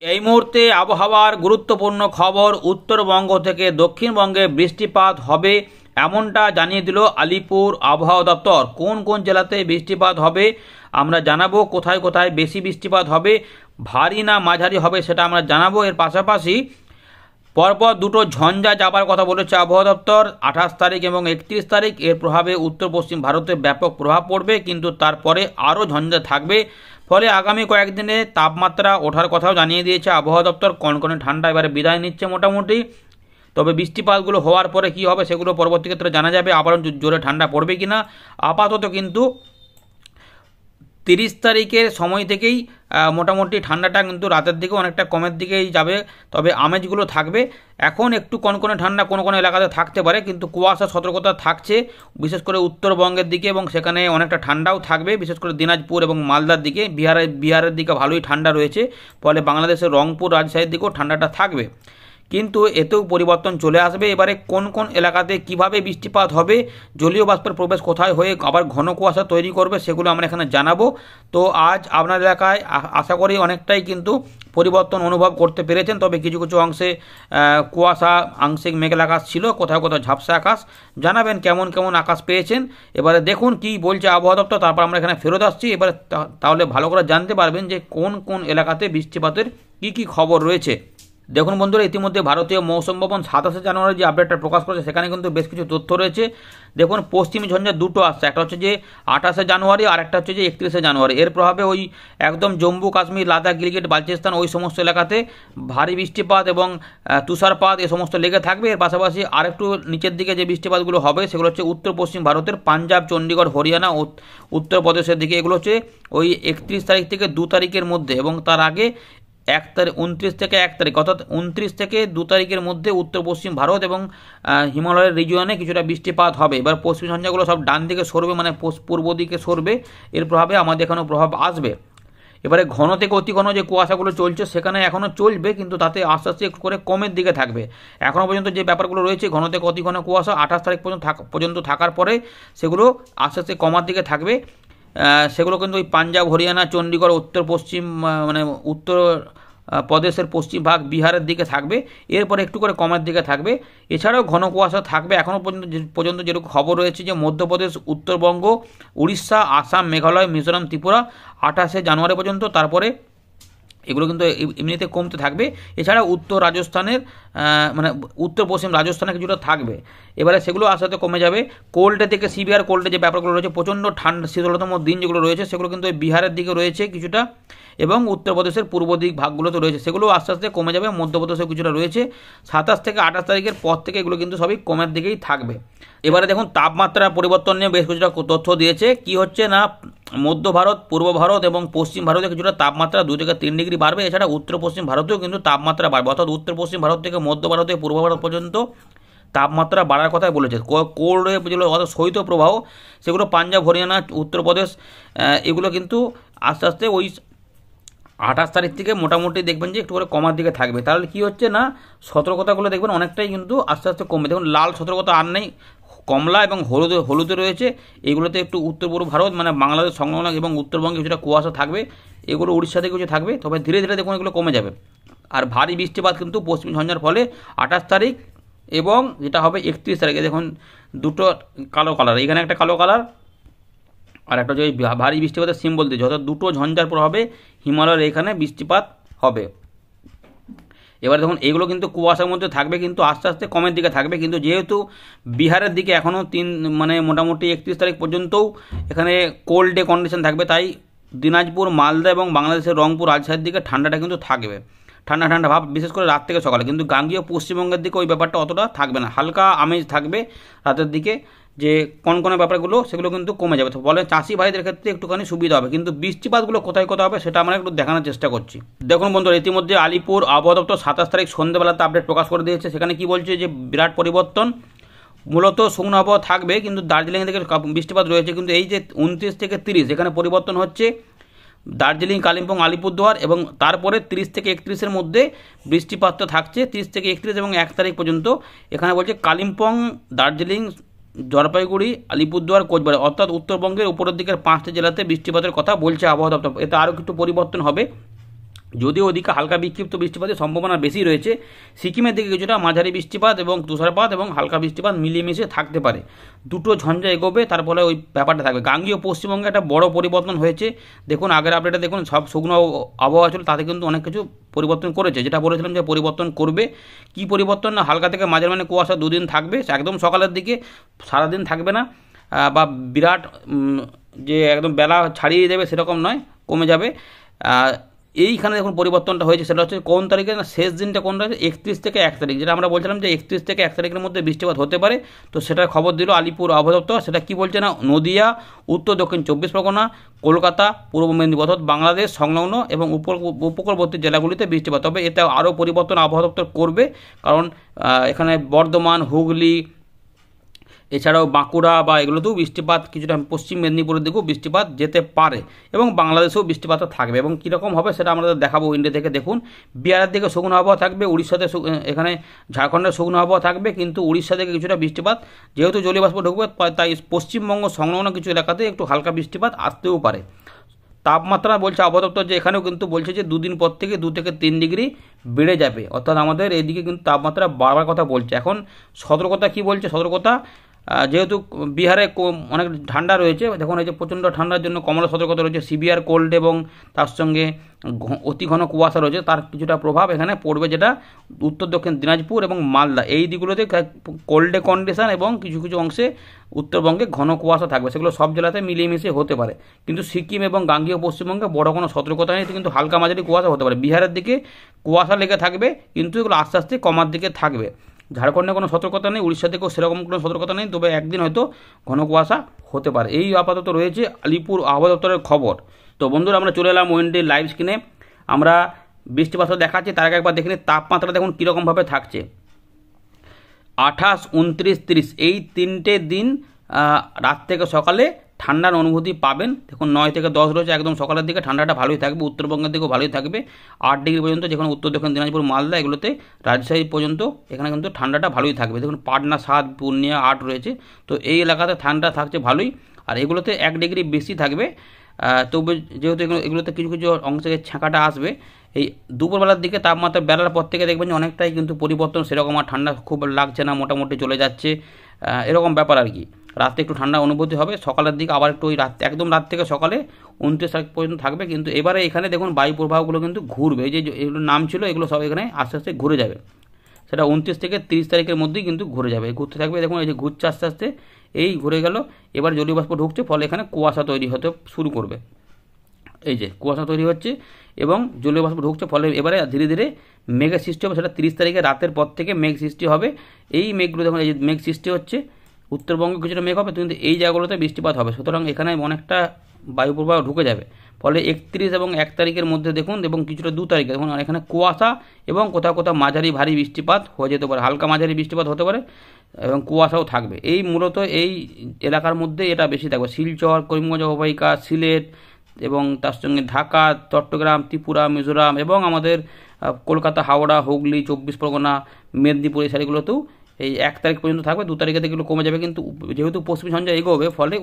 এই মুহূর্তে আবহাওয়ার গুরুত্বপূর্ণ খবর। উত্তরবঙ্গ থেকে দক্ষিণবঙ্গে বৃষ্টিপাত হবে এমনটা জানিয়ে দিল আলিপুর আবহাওয়া দপ্তর। কোন কোন জেলাতে বৃষ্টিপাত হবে আমরা জানাবো, কোথায় কোথায় বেশি বৃষ্টিপাত হবে, ভারী না মাঝারি হবে সেটা আমরা জানাবো। এর পাশাপাশি পরপর দুটো ঝঞ্ঝা যাবার কথা বলেছে আবহাওয়া দপ্তর, 28 তারিখ এবং 31 তারিখ। এর প্রভাবে উত্তর পশ্চিম ভারতে ব্যাপক প্রভাব পড়বে, কিন্তু তারপরে আরও ঝঞ্ঝা থাকবে। ফলে আগামী কয়েকদিনে তাপমাত্রা ওঠার কথাও জানিয়ে দিয়েছে আবহাওয়া দপ্তর। কনকনে ঠান্ডা এবারে বিদায় নিচ্ছে মোটামুটি। তবে বৃষ্টিপাতগুলো হওয়ার পরে কি হবে সেগুলো পরবর্তী ক্ষেত্রে জানা যাবে, আবারও জোরে ঠান্ডা পড়বে কিনা। আপাতত কিন্তু 30 তারিখের সময় থেকেই মোটামুটি ঠান্ডাটা কিন্তু রাতের দিকে অনেকটা কমের দিকেই যাবে। তবে আমেজগুলো থাকবে। এখন একটু কনকনে ঠান্ডা কোনো কোনো এলাকাতে থাকতে পারে, কিন্তু কুয়াশা সতর্কতা থাকছে বিশেষ করে উত্তরবঙ্গের দিকে, এবং সেখানে অনেকটা ঠান্ডাও থাকবে বিশেষ করে দিনাজপুর এবং মালদার দিকে। বিহারের দিকে ভালোই ঠান্ডা রয়েছে, ফলে বাংলাদেশের রংপুর রাজশাহীর দিকেও ঠান্ডাটা থাকবে। কিন্তু এতেও পরিবর্তন চলে আসবে। এবারে কোন কোন এলাকাতে কিভাবে বৃষ্টিপাত হবে, জলীয় বাষ্পের প্রবেশ কোথায় হয়ে আবার ঘন কুয়াশা তৈরি করবে সেগুলো আমরা এখানে জানাবো। তো আজ আপনার এলাকায় আশা করি অনেকটাই কিন্তু পরিবর্তন অনুভব করতে পেরেছেন। তবে কিছু কিছু অংশে কুয়াশা, আংশিক মেঘলা আকাশ ছিল, কোথাও কোথাও ঝাপসা আকাশ। জানাবেন কেমন কেমন আকাশ পেয়েছেন। এবারে দেখুন কি বলছে আবহাওয়া দপ্তর, তারপর আমরা এখানে ফেরত আসছি। এবারে তাহলে ভালো করে জানতে পারবেন যে কোন কোন এলাকাতে বৃষ্টিপাতের কী কী খবর রয়েছে। দেখুন বন্ধুরা, ইতিমধ্যে ভারতীয় মৌসুম ভবন 27 জানুয়ারি যে আপডেটটা প্রকাশ করেছে সেখানে কিন্তু বেশ কিছু তথ্য রয়েছে। দেখুন পশ্চিমী ঝঞ্ঝা দুটো আসছে, একটা হচ্ছে যে 28 জানুয়ারি আর একটা হচ্ছে যে 31 জানুয়ারি। এর প্রভাবে ওই একদম জম্মু কাশ্মীর, লাদাখ, গিলগিট, বালচিস্তান ওই সমস্ত এলাকাতে ভারী বৃষ্টিপাত এবং তুষারপাত এ সমস্ত লেগে থাকবে। এর পাশাপাশি আরেকটু নিচের দিকে যে বৃষ্টিপাতগুলো হবে সেগুলো হচ্ছে উত্তর পশ্চিম ভারতের পাঞ্জাব, চণ্ডীগড়, হরিয়ানা, উত্তরপ্রদেশের দিকে। এগুলো হচ্ছে ওই 31 তারিখ থেকে 2 তারিখের মধ্যে, এবং তার আগে 29 থেকে 1 তারিখ, অর্থাৎ 29 থেকে 2 তারিখের মধ্যে উত্তর পশ্চিম ভারত এবং হিমালয়ের রিজিয়নে কিছুটা বৃষ্টিপাত হবে। এবার পশ্চিম ঝঞ্ঝাগুলো সব ডান দিকে সরবে, মানে পূর্ব দিকে সরবে। এর প্রভাবে আমাদের এখানেও প্রভাব আসবে। এবারে ঘন থেকে অতি ঘন যে কুয়াশাগুলো চলছে সেখানে এখনও চলবে, কিন্তু তাতে আস্তে আস্তে একটু করে কমের দিকে থাকবে। এখনও পর্যন্ত যে ব্যাপারগুলো রয়েছে ঘন থেকে অতি ঘন কুয়াশা 28 তারিখ পর্যন্ত থাকার পরে সেগুলো আস্তে আস্তে কমার দিকে থাকবে। সেগুলো কিন্তু ওই পাঞ্জাব, হরিয়ানা, চণ্ডীগড়, উত্তর পশ্চিম মানে উত্তর প্রদেশের পশ্চিম ভাগ, বিহারের দিকে থাকবে। এরপরে একটু করে কমের দিকে থাকবে। এছাড়াও ঘন কুয়াশা থাকবে। এখনও পর্যন্ত যেরকম খবর রয়েছে যে মধ্যপ্রদেশ, উত্তরবঙ্গ, উড়িষ্যা, আসাম, মেঘালয়, মিজোরাম, ত্রিপুরা 28 জানুয়ারি পর্যন্ত। তারপরে এগুলো কিন্তু এমনিতে কমতে থাকবে। এছাড়া উত্তর রাজস্থানের মানে উত্তর পশ্চিম রাজস্থানে কিছুটা থাকবে। এবারে সেগুলো আস্তে আস্তে কমে যাবে। কোল্ডে থেকে সিভিয়ার কোল্ডে যে ব্যাপারগুলো রয়েছে, প্রচণ্ড ঠান্ডা শীতলতম দিন যেগুলো রয়েছে সেগুলো কিন্তু বিহারের দিকে রয়েছে কিছুটা, এবং উত্তরপ্রদেশের পূর্ব দিক ভাগগুলোতে রয়েছে, সেগুলো আস্তে আস্তে কমে যাবে। মধ্যপ্রদেশেও কিছুটা রয়েছে। 27 থেকে 28 তারিখের পর থেকে এগুলো কিন্তু সবই কমের দিকেই থাকবে। এবারে দেখুন তাপমাত্রার পরিবর্তন নিয়ে বেশ কিছুটা তথ্য দিয়েছে। কি হচ্ছে না, মধ্য ভারত, পূর্ব ভারত এবং পশ্চিম ভারতে কিছুটা তাপমাত্রা 2 থেকে 3 ডিগ্রি বাড়বে। এছাড়া উত্তর পশ্চিম ভারতেও কিন্তু তাপমাত্রা বাড়বে, অর্থাৎ উত্তর পশ্চিম ভারত থেকে মধ্য ভারতে, পূর্ব ভারত পর্যন্ত তাপমাত্রা বাড়ার কথাই বলেছে। কোল্ড ওয়েভ যেগুলো অর্থাৎ শৈত্য প্রবাহ, সেগুলো পাঞ্জাব, হরিয়ানা, উত্তরপ্রদেশ এগুলো কিন্তু আস্তে আস্তে ওই 28 তারিখ থেকে মোটামুটি দেখবেন যে একটু করে কমার দিকে থাকবে। তাহলে কি হচ্ছে না, সতর্কতাগুলো দেখবেন অনেকটাই কিন্তু আস্তে আস্তে কমবে। দেখুন লাল সতর্কতা আর নেই, কমলা এবং হলুদে রয়েছে। এগুলোতে একটু উত্তর পূর্ব ভারত মানে বাংলাদেশ সংলগ্ন এবং উত্তরবঙ্গে কিছুটা কুয়াশা থাকবে। এগুলো উড়িষ্যা থেকে কিছু থাকবে, তবে ধীরে ধীরে দেখুন এগুলো কমে যাবে। আর ভারী বৃষ্টিপাত কিন্তু পশ্চিম ঝঞ্ঝার ফলে 28 তারিখ এবং যেটা হবে 31 তারিখে। দেখুন দুটো কালো কালার, এখানে একটা কালো কালার আর একটা হচ্ছে ভারী বৃষ্টিপাতের সিম্বল দিয়েছে, অর্থাৎ দুটো ঝঞ্ঝার প্রভাবে হিমালয়ের এখানে বৃষ্টিপাত হবে। এবার দেখুন এগুলো কিন্তু কুয়াশার মধ্যে থাকবে, কিন্তু আস্তে আস্তে কমের দিকে থাকবে। কিন্তু যেহেতু বিহারের দিকে এখনও মানে মোটামুটি 31 তারিখ পর্যন্তও এখানে কোল্ড ডে কন্ডিশন থাকবে, তাই দিনাজপুর, মালদা এবং বাংলাদেশের রংপুর, রাজশাহীর দিকে ঠান্ডাটা কিন্তু থাকবে। ঠান্ডা ঠান্ডা ভাব বিশেষ করে রাত থেকে সকালে। কিন্তু গাঙ্গীয় পশ্চিমবঙ্গের দিকে ওই ব্যাপারটা অতটা থাকবে না, হালকা আমেজ থাকবে রাতের দিকে। যে কোন ব্যাপারগুলো সেগুলো কিন্তু কমে যাবে, তো বলে চাষি ভাইদের ক্ষেত্রে একটুখানি সুবিধা হবে। কিন্তু বৃষ্টিপাতগুলো কোথায় কোথায় হবে সেটা আমরা একটু দেখানোর চেষ্টা করছি। দেখুন বন্ধুরা, ইতিমধ্যে আলিপুর আবহাওয়া দপ্তর 27 তারিখ সন্ধ্যেবেলাতে আপডেট প্রকাশ করে দিয়েছে। সেখানে কি বলছে যে বিরাট পরিবর্তন, মূলত শুকনো আবহাওয়া থাকবে, কিন্তু দার্জিলিং থেকে বৃষ্টিপাত রয়েছে। কিন্তু এই যে 29 থেকে 30 এখানে পরিবর্তন হচ্ছে। দার্জিলিং, কালিম্পং, আলিপুরদুয়ার এবং তারপরে 30 থেকে 31-এর মধ্যে বৃষ্টিপাতটা থাকছে। 30 থেকে 31 এবং 1 তারিখ পর্যন্ত এখানে বলছে কালিম্পং, দার্জিলিং, জলপাইগুড়ি, আলিপুরদুয়ার, কোচবিহার, অর্থাৎ উত্তরবঙ্গের উপরের দিকের 5টি জেলাতে বৃষ্টিপাতের কথা বলছে আবহাওয়া দপ্তর। এতে আরও একটু পরিবর্তন হবে। যদিও ওদিকে হালকা বিক্ষিপ্ত বৃষ্টিপাতের সম্ভাবনা বেশি রয়েছে, সিকিমের দিকে কিছুটা মাঝারি বৃষ্টিপাত এবং তুষারপাত এবং হালকা বৃষ্টিপাত মিলিয়ে থাকতে পারে। দুটো ঝঞ্ঝা এগোবে, তার ফলে ওই ব্যাপারটা থাকবে। গাঙ্গীয় পশ্চিমবঙ্গে একটা বড় পরিবর্তন হয়েছে। দেখুন আগের আপডেটে দেখুন সব শুকনো আবহাওয়া ছিল, তাতে কিন্তু অনেক কিছু পরিবর্তন করেছে। যেটা বলেছিলাম যে পরিবর্তন করবে, কি পরিবর্তন না, হালকা থেকে মাঝারি মানে কুয়াশা দুদিন থাকবে, একদম সকালের দিকে, সারাদিন থাকবে না, বা বিরাট যে একদম বেলা ছাড়িয়ে দেবে সেরকম নয়, কমে যাবে। এইখানে দেখুন পরিবর্তনটা হয়েছে, সেটা হচ্ছে কোন তারিখে না, শেষ দিনটা কোনটা হচ্ছে 31 থেকে 1 তারিখ, যেটা আমরা বলছিলাম যে 31 থেকে 1 তারিখের মধ্যে বৃষ্টিপাত হতে পারে। তো সেটার খবর দিল আলিপুর আবহাওয়া দপ্তর। সেটা কি বলছে না, নদিয়া, উত্তর দক্ষিণ 24 পরগনা, কলকাতা, পূর্ব মেদিনীপুর অর্থাৎ বাংলাদেশ সংলগ্ন এবং উপকূলবর্তী জেলাগুলিতে বৃষ্টিপাত। তবে এতে আরও পরিবর্তন আবহাওয়া দপ্তর করবে, কারণ এখানে বর্ধমান, হুগলি, এছাড়াও বাঁকুড়া বা এগুলোতেও বৃষ্টিপাত, কিছুটা পশ্চিম মেদিনীপুরের দিকেও বৃষ্টিপাত যেতে পারে এবং বাংলাদেশেও বৃষ্টিপাত থাকবে। এবং কীরকম হবে সেটা আমরা দেখাবো ইন্ডিয়া থেকে। দেখুন বিহারের দিকে শুকনো আবহাওয়া থাকবে, উড়িষ্যাতে এখানে ঝাড়খণ্ডের শুকনো আবহাওয়া থাকবে, কিন্তু উড়িষ্যা থেকে কিছুটা বৃষ্টিপাত, যেহেতু জলীয় বাষ্প ঢুকবে তাই পশ্চিমবঙ্গ সংলগ্ন কিছু এলাকাতে একটু হালকা বৃষ্টিপাত আসতেও পারে। তাপমাত্রা বলছে আবহাওয়া দপ্তর যে এখানেও কিন্তু বলছে যে 2 দিন পর থেকে 2 থেকে 3 ডিগ্রি বেড়ে যাবে, অর্থাৎ আমাদের এইদিকে কিন্তু তাপমাত্রা বাড়ার কথা বলছে। এখন সতর্কতা কি বলছে, সতর্কতা যেহেতু বিহারে অনেক ঠান্ডা রয়েছে, দেখুন এই যে প্রচণ্ড ঠান্ডার জন্য কমলা সতর্কতা রয়েছে, সিভিয়ার কোল্ড এবং তার সঙ্গে অতি ঘন কুয়াশা রয়েছে, তার কিছুটা প্রভাব এখানে পড়বে, যেটা উত্তর দক্ষিণ দিনাজপুর এবং মালদা এই দিকগুলোতে কোল্ডে কন্ডিশন এবং কিছু কিছু অংশে উত্তরবঙ্গে ঘন কুয়াশা থাকবে। সেগুলো সব জেলাতে মিলিয়ে মিশিয়ে হতে পারে, কিন্তু সিকিম এবং গাঙ্গীয় পশ্চিমবঙ্গে বড় কোনো সতর্কতা নেই, কিন্তু হালকা মাঝারি কুয়াশা হতে পারে। বিহারের দিকে কুয়াশা লেগে থাকবে, কিন্তু এগুলো আস্তে আস্তে কমার দিকে থাকবে। ঝাড়খণ্ডে কোনো সতর্কতা নেই, উড়িষ্যা থেকেও সেরকম কোনো সতর্কতা নেই, তবে একদিন হয়তো ঘন কুয়াশা হতে পারে। এই আপাতত রয়েছে আলিপুর আবহাওয়া দপ্তরের খবর। তো বন্ধুরা আমরা চলে এলাম ওয়েন্ডে লাইভ স্ক্রিনে, আমরা বৃষ্টিপাত দেখাচ্ছি, তার আগে একবার দেখে নিই তাপমাত্রা দেখুন কীরকমভাবে থাকছে। 28, 29, 30 এই 3টে দিন রাত থেকে সকালে ঠান্ডার অনুভূতি পাবেন। দেখুন 9 থেকে 10 রয়েছে, একদম সকালের দিকে ঠান্ডাটা ভালোই থাকবে, উত্তরবঙ্গের দিকেও ভালোই থাকবে। 8 ডিগ্রি পর্যন্ত, যেখানে উত্তর দক্ষিণ দিনাজপুর, মালদা এগুলোতে, রাজশাহী পর্যন্ত এখানে কিন্তু ঠান্ডাটা ভালোই থাকবে। দেখুন পাটনা 7, পূর্ণিয়া 8 রয়েছে, তো এই এলাকাতে ঠান্ডা থাকছে ভালোই, আর এগুলোতে 1 ডিগ্রি বেশি থাকবে। তবে যেহেতু এগুলোতে কিছু কিছু অংশে ছাঁকাটা আসবে, এই দুপুরবেলার দিকে তাপমাত্রা বেলার পর থেকে দেখবেন যে অনেকটাই কিন্তু পরিবর্তন, সেরকম আর ঠান্ডা খুব লাগছে না, মোটামুটি চলে যাচ্ছে, এরকম ব্যাপার আর কি। রাতে একটু ঠান্ডা অনুভূতি হবে, সকালের দিকে আবার একটু ওই একদম রাত থেকে সকালে 29 তারিখ পর্যন্ত থাকবে। কিন্তু এবারে এখানে দেখুন বায়ু প্রবাহগুলো কিন্তু ঘুরবে, এই যে এগুলো নাম ছিল এগুলো সব এখানে আস্তে আস্তে ঘুরে যাবে, সেটা 29 থেকে 30 তারিখের মধ্যেই কিন্তু ঘুরে যাবে, ঘুরতে থাকবে। দেখুন এই যে ঘুরছে আস্তে আস্তে, এই ঘুরে গেল, এবার জলীয় বাষ্প ঢুকছে, ফলে এখানে কুয়াশা তৈরি হতে শুরু করবে। এই যে কুয়াশা তৈরি হচ্ছে এবং জলীয় বাষ্প ঢুকছে, ফলে এবারে ধীরে ধীরে মেঘের সৃষ্টি হবে, সেটা 30 তারিখে রাতের পর থেকে মেঘ সৃষ্টি হবে। এই মেঘগুলো দেখুন, এই যে মেঘ সৃষ্টি হচ্ছে, উত্তরবঙ্গে কিছুটা মেঘ হবে, কিন্তু এই জায়গাগুলোতে বৃষ্টিপাত হবে, সুতরাং এখানে অনেকটা বায়ু প্রবাহ ঢুকে যাবে। ফলে 31 এবং 1 তারিখের মধ্যে দেখুন, এবং কিছুটা 2 তারিখে দেখুন এখানে কুয়াশা এবং কোথাও কোথাও মাঝারি ভারী বৃষ্টিপাত হয়ে যেতে পারে, হালকা মাঝারি বৃষ্টিপাত হতে পারে এবং কুয়াশাও থাকবে। এই মূলত এই এলাকার মধ্যে এটা বেশি থাকবে, শিলচর, করিমগঞ্জ অববাহিকা, সিলেট এবং তার সঙ্গে ঢাকা, চট্টগ্রাম, ত্রিপুরা, মিজোরাম এবং আমাদের কলকাতা, হাওড়া, হুগলি, 24 পরগনা, মেদিনীপুর এই সাইডগুলোতেও এই 1 তারিখ পর্যন্ত থাকবে। 2 তারিখে থেকে এগুলো কমে যাবে, কিন্তু যেহেতু পশ্চিম ঝঞ্ঝা এগোবে, ফলে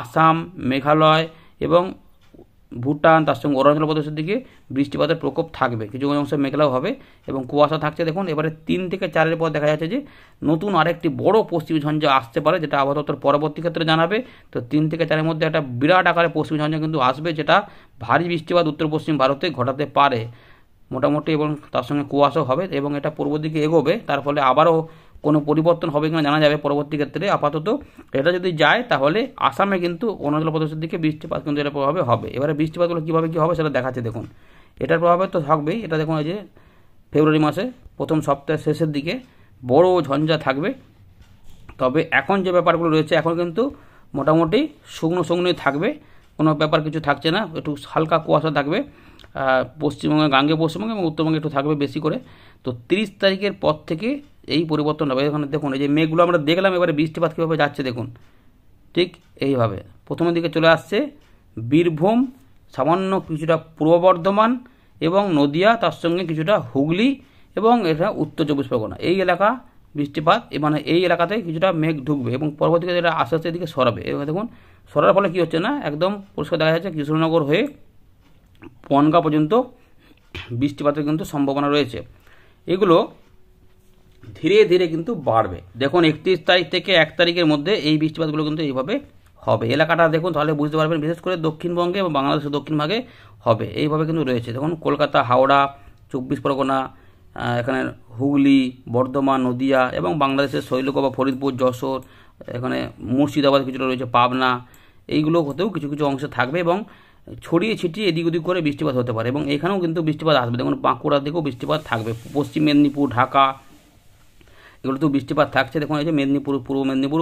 আসাম, মেঘালয় এবং ভুটান, তার সঙ্গে অরুণাচল প্রদেশের দিকে বৃষ্টিপাতের প্রকোপ থাকবে, কিছু অংশে মেঘলাও হবে এবং কুয়াশা থাকছে। দেখুন এবারে 3 থেকে 4-এর পর দেখা যাচ্ছে যে নতুন আরেকটি বড় পশ্চিম ঝঞ্ঝা আসতে পারে, যেটা আবহাওয়া দপ্তর পরবর্তী ক্ষেত্রে জানাবে। তো 3 থেকে 4-এর মধ্যে একটা বিরাট আকারে পশ্চিম ঝঞ্ঝা কিন্তু আসবে, যেটা ভারী বৃষ্টিপাত উত্তর পশ্চিম ভারতে ঘটাতে পারে মোটামুটি, এবং তার সঙ্গে কুয়াশাও হবে এবং এটা পূর্ব দিকে এগোবে, তার ফলে আবারও কোনো পরিবর্তন হবে কিনা জানা যাবে পরবর্তী ক্ষেত্রে। আপাতত এটা যদি যায় তাহলে আসামে কিন্তু অরুণাচল প্রদেশের দিকে বৃষ্টিপাত কিন্তু এটার প্রভাবে হবে। এবারে বৃষ্টিপাতগুলো কীভাবে কী হবে সেটা দেখাচ্ছে দেখুন, এটার প্রভাবে তো থাকবেই। এটা দেখুন এই যে ফেব্রুয়ারি মাসে প্রথম সপ্তাহের শেষের দিকে বড় ঝঞ্ঝা থাকবে, তবে এখন যে ব্যাপারগুলো রয়েছে এখন কিন্তু মোটামুটি শুকনো শুকনোই থাকবে, কোনো ব্যাপার কিছু থাকছে না, একটু হালকা কুয়াশা থাকবে পশ্চিমবঙ্গে, গাঙ্গেয় পশ্চিমবঙ্গে এবং উত্তরবঙ্গে একটু থাকবে বেশি করে। তো 30 তারিখের পর থেকে এই পরিবর্তন হবে। এখানে দেখুন এই যে মেঘগুলো আমরা দেখলাম, এবারে বৃষ্টিপাত কীভাবে যাচ্ছে দেখুন, ঠিক এইভাবে প্রথমের দিকে চলে আসছে বীরভূম, সামান্য কিছুটা পূর্ব বর্ধমান এবং নদিয়া, তার সঙ্গে কিছুটা হুগলি এবং এটা উত্তর 24 পরগনা, এই এলাকা বৃষ্টিপাত মানে এই এলাকাতে কিছুটা মেঘ ঢুকবে এবং পরবর্তীকালে এটা আস্তে আস্তে এদিকে সরাবে। এবার দেখুন সরার ফলে কী হচ্ছে না, একদম পরিষ্কার দেখা যাচ্ছে কৃষ্ণনগর হয়ে বনগাঁ পর্যন্ত বৃষ্টিপাতের কিন্তু সম্ভাবনা রয়েছে। এগুলো ধীরে ধীরে কিন্তু বাড়বে। দেখুন 31 তারিখ থেকে 1 তারিখের মধ্যে এই বৃষ্টিপাতগুলো কিন্তু এইভাবে হবে। এলাকাটা দেখুন তাহলে বুঝতে পারবেন, বিশেষ করে দক্ষিণবঙ্গে এবং বাংলাদেশের দক্ষিণ ভাগে হবে, এইভাবে কিন্তু রয়েছে। দেখুন কলকাতা, হাওড়া, 24 পরগনা, এখানে হুগলি, বর্ধমান, নদিয়া এবং বাংলাদেশের শৈলকুপা, ফরিদপুর, যশোর, এখানে মুর্শিদাবাদ কিছুটা রয়েছে, পাবনা, এইগুলো হতেও কিছু কিছু অংশে থাকবে এবং ছড়িয়ে ছিটিয়ে এদিক ওদিক করে বৃষ্টিপাত হতে পারে এবং এখানেও কিন্তু বৃষ্টিপাত আসবে। দেখুন বাঁকুড়ার দিকেও বৃষ্টিপাত থাকবে, পশ্চিম মেদিনীপুর, ঢাকা, এগুলোতেও বৃষ্টিপাত থাকছে। দেখুন এই যে মেদিনীপুর, পূর্ব মেদিনীপুর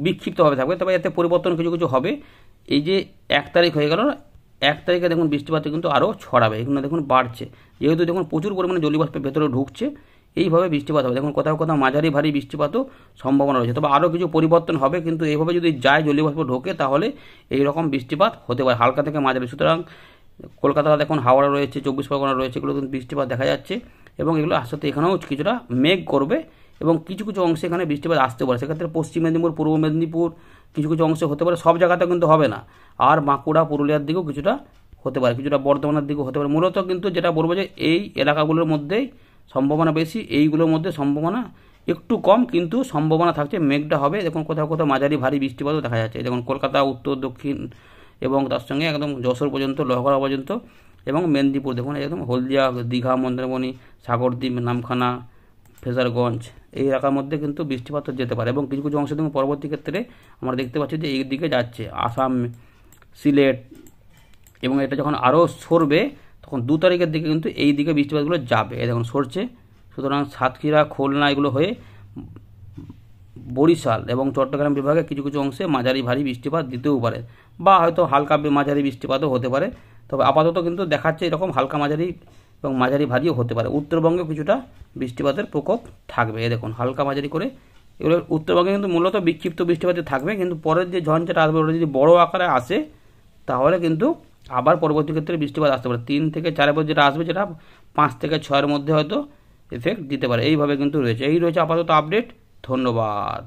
বিক্ষিপ্তভাবে থাকবে, তবে এতে পরিবর্তন কিছু কিছু হবে। এই যে 1 তারিখ হয়ে গেল, 1 তারিখে দেখুন বৃষ্টিপাত কিন্তু আরও ছড়াবে, এগুলো দেখুন বাড়ছে, যেহেতু দেখুন প্রচুর পরিমাণে জলীয়বাষ্পের ভেতরে ঢুকছে, এইভাবে বৃষ্টিপাত হবে। দেখুন কোথাও কোথাও মাঝারি ভারী বৃষ্টিপাতও সম্ভাবনা রয়েছে, তবে আরও কিছু পরিবর্তন হবে, কিন্তু এইভাবে যদি যায় জলীয়বাষ্প ঢোকে তাহলে এই রকম বৃষ্টিপাত হতে পারে, হালকা থেকে মাঝারি। সুতরাং কলকাতা দেখুন, হাওড়া রয়েছে, 24 পরগনা রয়েছে, এগুলো কিন্তু বৃষ্টিপাত দেখা যাচ্ছে এবং এগুলো আস্তে আস্তে এখানেও কিছুটা মেঘ করবে এবং কিছু কিছু অংশে এখানে বৃষ্টিপাত আসতে পারে। সেক্ষেত্রে পশ্চিম মেদিনীপুর, পূর্ব মেদিনীপুর কিছু কিছু অংশে হতে পারে, সব জায়গাতে কিন্তু হবে না। আর বাঁকুড়া, পুরুলিয়ার দিকেও কিছুটা হতে পারে, কিছুটা বর্ধমানের দিকেও হতে পারে। মূলত কিন্তু যেটা বলবো যে এই এলাকাগুলোর মধ্যেই সম্ভাবনা বেশি, এইগুলোর মধ্যে সম্ভাবনা একটু কম, কিন্তু সম্ভাবনা থাকছে মেঘটা হবে। দেখুন কোথাও কোথাও মাঝারি ভারী বৃষ্টিপাতও দেখা যাচ্ছে। দেখুন কলকাতা, উত্তর দক্ষিণ এবং তার সঙ্গে একদম যশোর পর্যন্ত, লোহাগড়া পর্যন্ত এবং মেদিনীপুর, দেখুন একদম হলদিয়া, দীঘা, মন্দারমণি, সাগরদ্বীপ, নামখানা, ফ্রেজারগঞ্জ, এই এলাকার মধ্যে কিন্তু বৃষ্টিপাত যেতে পারে এবং কিছু কিছু অংশ দেখুন পরবর্তী ক্ষেত্রে আমরা দেখতে পাচ্ছি যে এই দিকে যাচ্ছে, আসাম, সিলেট, এবং এটা যখন আরও সরবে তখন 2 তারিখের দিকে কিন্তু এই দিকে বৃষ্টিপাতগুলো যাবে। এই দেখুন সরছে। সুতরাং সাতক্ষীরা, খুলনা এগুলো হয়ে বরিশাল এবং চট্টগ্রাম বিভাগে কিছু কিছু অংশে মাঝারি ভারী বৃষ্টিপাত দিতেও পারে, বা হয়তো হালকা মাঝারি বৃষ্টিপাতও হতে পারে। তবে আপাতত কিন্তু দেখাচ্ছে এরকম হালকা মাঝারি এবং মাঝারি ভারীও হতে পারে। উত্তরবঙ্গে কিছুটা বৃষ্টিপাতের প্রকোপ থাকবে, এই দেখুন হালকা মাঝারি করে। এগুলো উত্তরবঙ্গে কিন্তু মূলত বিক্ষিপ্ত বৃষ্টিপাতই থাকবে, কিন্তু পরের যে ঝঞ্ঝাটা আসবে ওটা যদি বড় আকারে আসে তাহলে কিন্তু আবার পরবর্তী ক্ষেত্রে বৃষ্টিপাত আসতে পারে। 3 থেকে 4 পর যেটা আসবে, যেটা 5 থেকে 6-এর মধ্যে হয়তো এফেক্ট দিতে পারে, এইভাবে কিন্তু রয়েছে। এই রয়েছে আপাতত আপডেট। ধন্যবাদ।